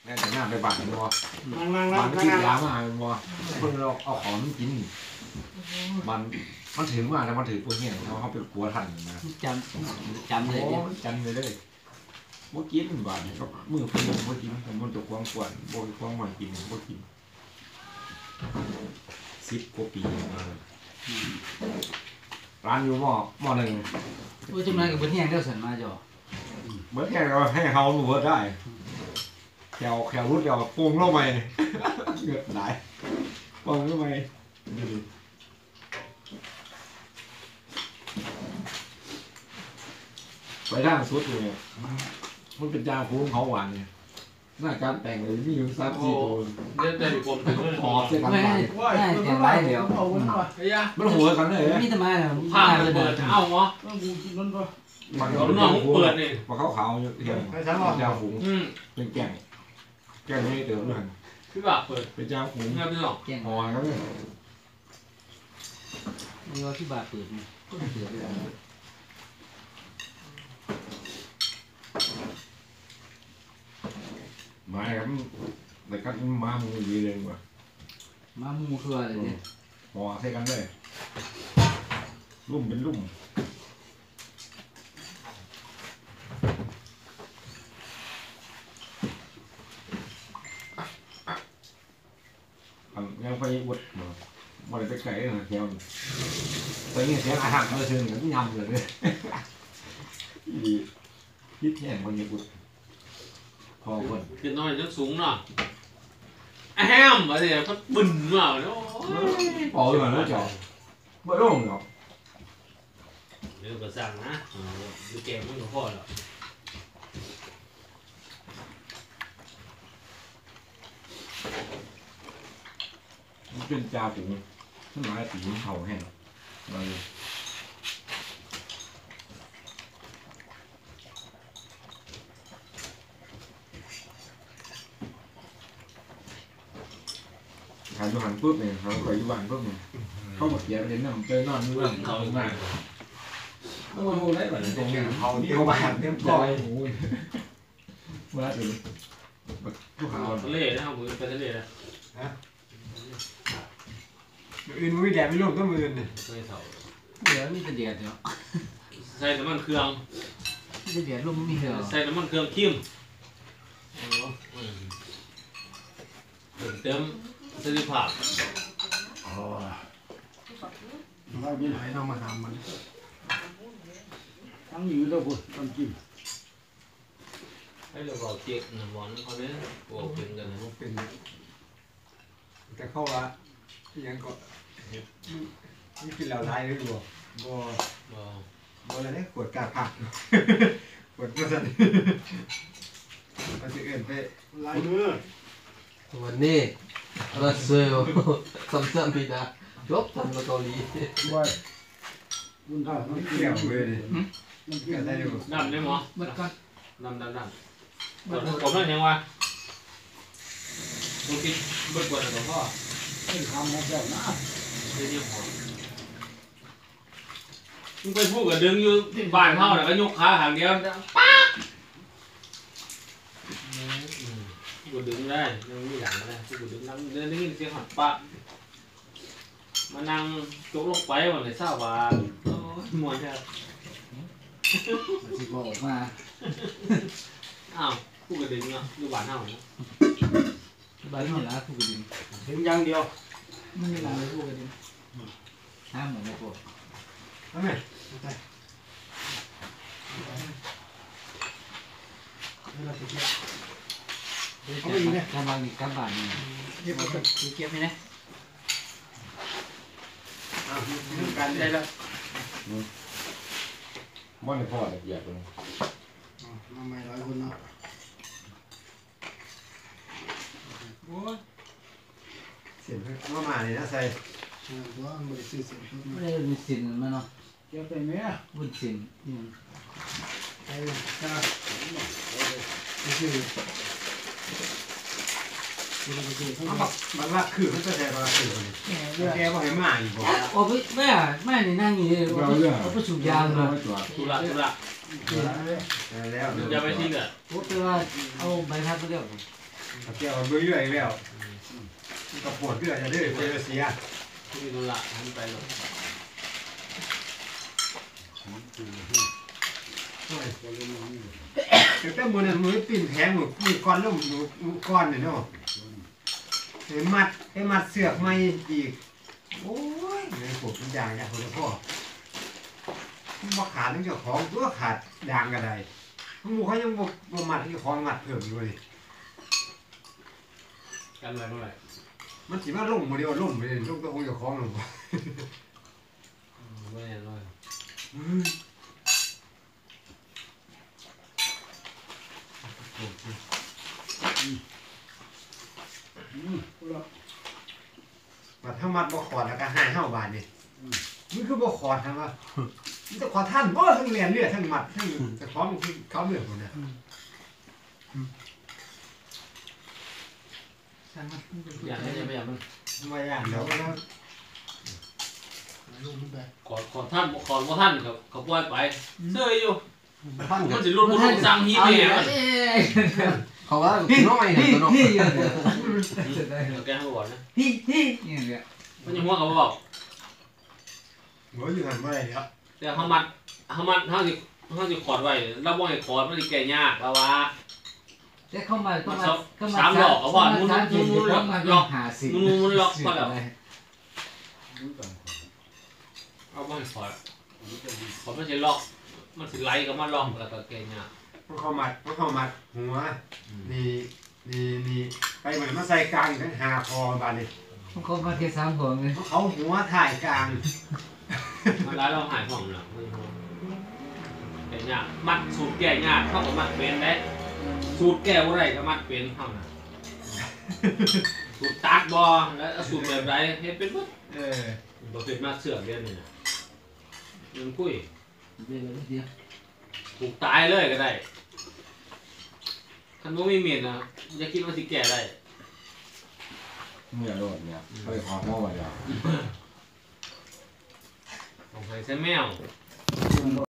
แม่แต่หน้าไปบ้านบ่นั่ง บ้านกินยามาบ่เพิ่งเราเอาของกินมันถึงมาแล้วมันถือพวกเนี้ยเขาเป็นกลัวทันนะจำเลยเนี่ย จำเลยบ่กินบ้านก็มือเพิ่นบ่กินมันตกควงกวนบ่ควงมันกินบ่กิน10 กว่าปีมาร้านอยู่หม้อหนึ่ง ผู้จำนวนกับเป็นแห้งเดียวสันมาจ่อ เมื่อแค่เราให้เขาหนูเวิร์ดได้แขวรุดเดียวโป่งเข้าไปเกิดหลายโป่งเข้าไปไปทางสุดเลยมันเป็นจางฟูงเขาหวานเนี่ยหน้าการแต่งเลยมีอยู่3-4ตัว เดี๋ยวจะผมถึงเลย หอบเส้นกัน ไม่ ไป ไม่เสียงไรเดียว มันหัวกันเลย มีทำไมล่ะ ผ่านเปิดเอ้าเหรอ มัน เอาน้องเปิดนี่ พอเขาขาวอยู่เดียวจางฟูงเป็นแก่งไม่เติมเลย พี่บ่าเปิด เป็นจางฟูง งานพี่หรอก แก่ง หอยเขาเนี่ย มีว่าที่บาเปิดนี่ก็เปิดเลย มาครับแต่ก็มามือดีเลยว่ะ มามูคืออะไรเนี่ย ห่อใส่กันเลยลุ่มเป็นลุ่มยังไปอุดบ่ได้ไปไกลนะแถวนี้ไปเงี้ยเสียอาหารมาถึงก็ยำเลยดีคิดแห้งมันยังอุดพอคน ขึ้นน้อยจนสูงเนาะแฮมอะไรเนี่ยเขาบึ้นมาเนี่ย พอเลยนะจ๊ะไม่ร่งหรอก เดี๋ยวก็สั่งนะดูแกงมันก็พอแล้ว มันเป็นจ่าฝูงขึ้นมาตีเผาแห้งมาเลยหันปุ๊บเนี่ยเขาคอยอยู่บ้านปุ๊บเนี่ยเขาบอกอย่าไปเห็นน้ำเจอนอนนู่นเขามากโอ้โหได้แบบตรงเขาที่เขาบ้านเต็มใจโอ้ยมาถึงทุกข่าว ทะเลนะครับมือไปทะเลนะ อื่นไม่แดดไม่ลงก็มือเนี่ย ไม่เท่า เดี๋ยวมีแต่เดียดเนาะ ใส่น้ำมันเครื่อง มีแต่เดียดลมมีเหรอ ใส่น้ำมันเครื่องคิมเติมสติภาพ เราบินไหเรามาทำมันทั้งอยู่แล้วคุณต้องกิน ให้เราบอกเจ๊กนะบอลเขาเนี่ยบอกเป็นกันนะ เป็นแต่เข้าว่ายังก็นี่กินเหล้าไล่หรือบ่บ่ บอก บ่อะไรเนี่ยขวดกาผักขวดกระสันมันจะเอื่นไปลายมือ วันนี้รัสเซลซ้ำๆพี่นะจบทำเกาหลี ว่าบุญท่ามันเกี่ยวเลยมันเกี่ยวได้อยู่ ดำได้หมอ เบิดก่อน ดำผมนั่นยังวะดูคิดเบิดกว่าหลวงพ่อ ไม่ทำมาแบบนั้น เดี๋ยวหอมมึงไปพูดกับดึงอยู่ที่บ้านเท่าน่ะก็ยกขาหางเดียวป๊ากกูดึงได้ยังมีหลังได้กูดึงนั่งเดินได้ยินเสียงหัดปะมานั่งจกลงไปวันไหนเศร้าบาโอ้ยมวนแท้ สิบอกมา อ้าวกูกระดึงเนาะอยู่บ้านเท่าเนาะ บ้านนี่ละผู้กระดิ่ง ถึงอย่างเดียว ไม่มีอะไรผู้กระดิ่งห้ามเหมือนไม่ปวด นั่นไงเขาไม่ยิงเนี่ย กำลังกำบังนี่ เก็บ เก็บไหมนะ เรื่องการได้แล้ว มันพ่อละเอียดเลย มาใหม่ร้อยคนเนาะเสียงมาใหม่เลยนะใส่ว่าบริสุทธิ์เสียง ไม่ได้มีสินมาเนาะ เก็บไปไหมอ่ะ บุญสินนี่ ไอ้จ้าไม่ใช่มันว่าคือมันจะใช่ว่าคือแกว่าให้มาอีกบ่ โอ้พี่แม่นี่นั่งอยู่เอาไปสูบยาเลย ตุละ แล้ว จะไปทิ้งอ่ะ โอ้แต่ว่าเอาใบพัดไปเรียก เกี่ยวกับเรื่อยๆแล้วกับปวดเรื่อยจะเรื่อยไปเสีย ที่มีตุละทำไปหรอก แต่มือนั้นมือปิ่นแผงมือก้อนล่มมือก้อนเนี่ยเนาะไอ้มัดเสือกไม่อีกโอ้ยในปวดเป็นยางเนี่ยคนละพ่อมาขาดทั้งเจ้าของตัวขาดยางกันใดหมูเขายังบ่มัดที่ของมัดเพิ่มอยู่เลย กันอะไรเมื่อไหร่ มันสิมาล่มมาเดียวล่มไปเลยล่มตัวของเจ้าของลง ไม่แน่นอน มาทั้งมัดบ่ขอดแล้วก็หาย5 บาทนี่มันคือบ่ขอดนะว่ามันจะขอท่านบ่ทั้งเรียนเลือดทั้งมัดทั้งจะพร้อมเขาเลือดหมดเนี่ย ช่างมัน อย่างนี้ไม่อย่างมัน มาอย่างเดี๋ยวก็แล้ว ขอท่านขอว่าท่านเขาปล่อยไปเสื้ออยู่ ท่าน มั กัน นสิรุ่นมันสั่งฮีแม่มัน เขาว่าน้อยเนี่ยตัวน้อย พี่อย่างเงี้ย เดี๋ยวแกให้บอกนะ พี่อย่างเงี้ย มันยังหัวเขาบอก หัวอยู่หันเมื่อไรเนี่ย แต่เขาจะขอดไว้เราบ่ให้ขอดมันจะแก่ยากแล้วว่า แต่เข้ามาต้องมาหาสิ มันล็อกก็แล้วเอาบ่ให้ขอดขอดมันจะล็อกมันสิไหลกับมันล็อกแล้วก็แก่ยาก มันเข้ามัดหัวนี่ไปเหมือนมาใส่กลางทั้งหาคอบาดนี่ เขามาแค่3 หัวเลย เขาหัวถ่ายกลาง มันร้ายเราหายห่วงหรอกแก่ยากมัดสูตรแก่ยากเท่ากับมัดเป็นได้สูตรแก่อะไรก็มัดเป็นเท่านั้นสูตรตัดบอแล้วสูตรแบบไรเฮ็ดเป็นมั้งบ่เป็นมาเสือกเรียนนี่นะยังคุย เดี๋ยว ถูกตายเลยก็ได้คันบ่มีเมียนะอย่าคิดว่าสิแก่ได้ เมื่อโดดเนี่ยเขาไปขอหม้อไว้แล้ว ต้องใส่แมว